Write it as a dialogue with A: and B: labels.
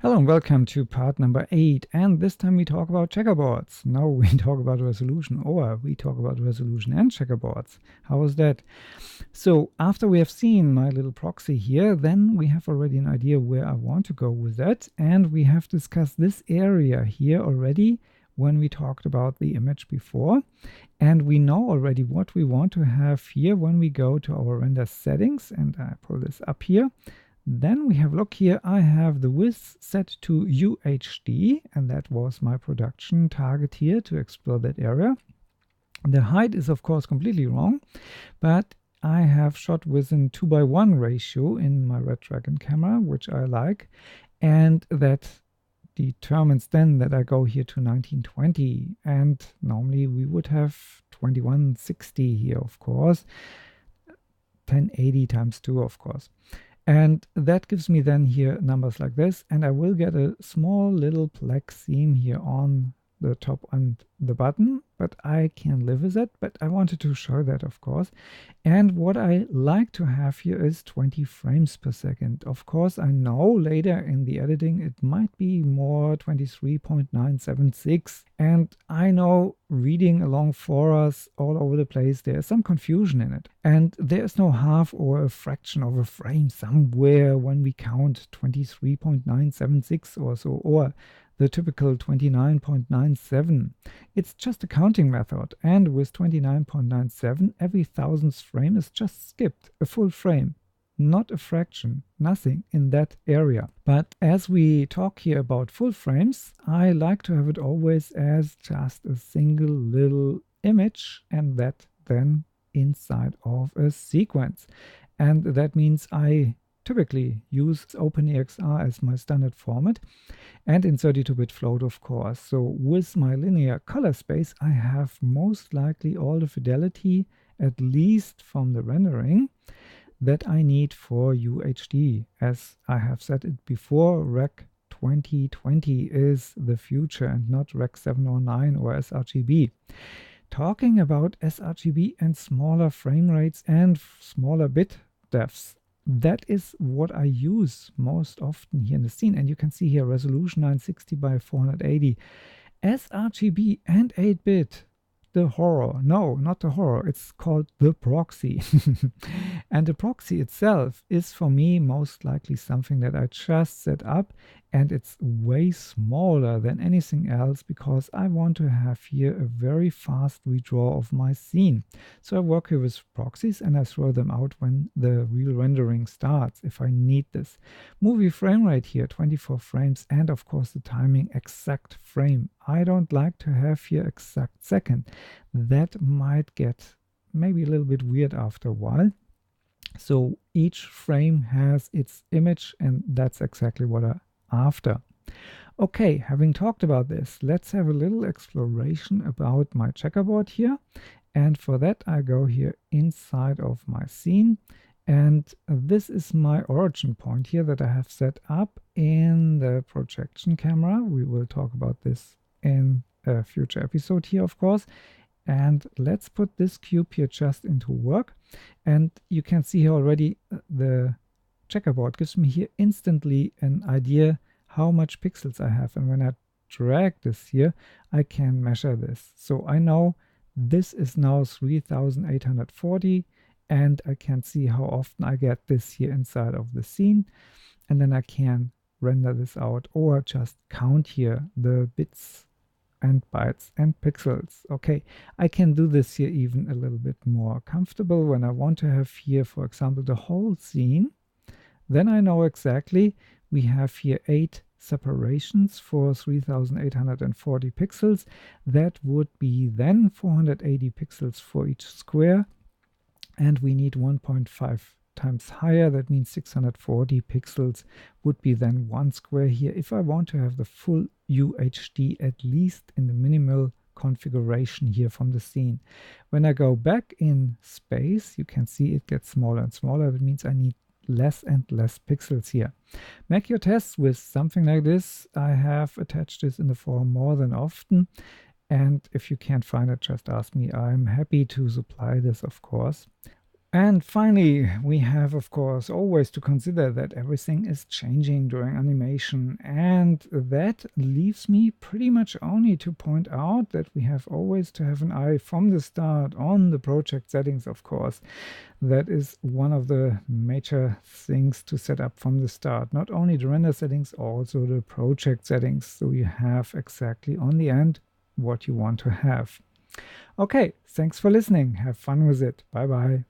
A: Hello and welcome to part number 8, and this time we talk about checkerboards. No, we talk about resolution, or we talk about resolution and checkerboards. How is that? So after we have seen my little proxy here, then we have already an idea where I want to go with that, and we have discussed this area here already when we talked about the image before, and we know already what we want to have here when we go to our render settings, and I pull this up here. Then we have, look here, I have the width set to UHD, and that was my production target here to explore that area. The height is of course completely wrong, but I have shot within 2:1 ratio in my Red Dragon camera, which I like, and that determines then that I go here to 1920, and normally we would have 2160 here, of course, 1080 times 2, of course. And that gives me then here numbers like this, and I will get a small little black seam here on the top and the bottom, but I can live with it. But I wanted to show that, of course. And what I like to have here is 20 frames per second. Of course, I know later in the editing it might be more 23.976. And I know reading along for us all over the place, there's some confusion in it. And there's no half or a fraction of a frame somewhere when we count 23.976 or so, or the typical 29.97. It's just a counting method, and with 29.97, every thousandth frame is just skipped, a full frame, not a fraction, nothing in that area. But as we talk here about full frames, I like to have it always as just a single little image, and that then inside of a sequence. And that means I typically use OpenEXR as my standard format, and in 32-bit float, of course. So with my linear color space, I have most likely all the fidelity, at least from the rendering, that I need for UHD. As I have said it before, Rec 2020 is the future and not Rec 709 or sRGB. Talking about sRGB and smaller frame rates and smaller bit depths, that is what I use most often here in the scene. And you can see here resolution 960 by 480. sRGB and 8-bit. The horror. No, not the horror. It's called the proxy. And the proxy itself is for me most likely something that I just set up, and it's way smaller than anything else because I want to have here a very fast redraw of my scene. So I work here with proxies and I throw them out when the real rendering starts if I need this. Movie frame rate here, 24 frames, and of course the timing exact frame. I don't like to have here exact second. That might get maybe a little bit weird after a while. So each frame has its image, and that's exactly what I'm after. Okay, having talked about this, let's have a little exploration about my checkerboard here. And for that, I go here inside of my scene. And this is my origin point here that I have set up in the projection camera. We will talk about this in a future episode here, of course. And let's put this cube here just into work. And you can see here already the checkerboard gives me here instantly an idea how much pixels I have. And when I drag this here, I can measure this. So I know this is now 3840, and I can see how often I get this here inside of the scene. And then I can render this out or just count here the bits and bytes and pixels. Okay, I can do this here even a little bit more comfortable when I want to have here, for example, the whole scene. Then I know exactly we have here 8 separations for 3840 pixels. That would be then 480 pixels for each square, and we need 1.5 times higher. That means 640 pixels would be then 1 square here if I want to have the full UHD, at least in the minimal configuration here from the scene. When I go back in space, you can see it gets smaller and smaller. That means I need less and less pixels here. Make your tests with something like this. I have attached this in the forum more than often, and if you can't find it, just ask me. I'm happy to supply this, of course. And finally, we have, of course, always to consider that everything is changing during animation. And that leaves me pretty much only to point out that we have always to have an eye from the start on the project settings, of course. That is one of the major things to set up from the start. Not only the render settings, also the project settings. So you have exactly on the end what you want to have. Okay, thanks for listening. Have fun with it. Bye bye.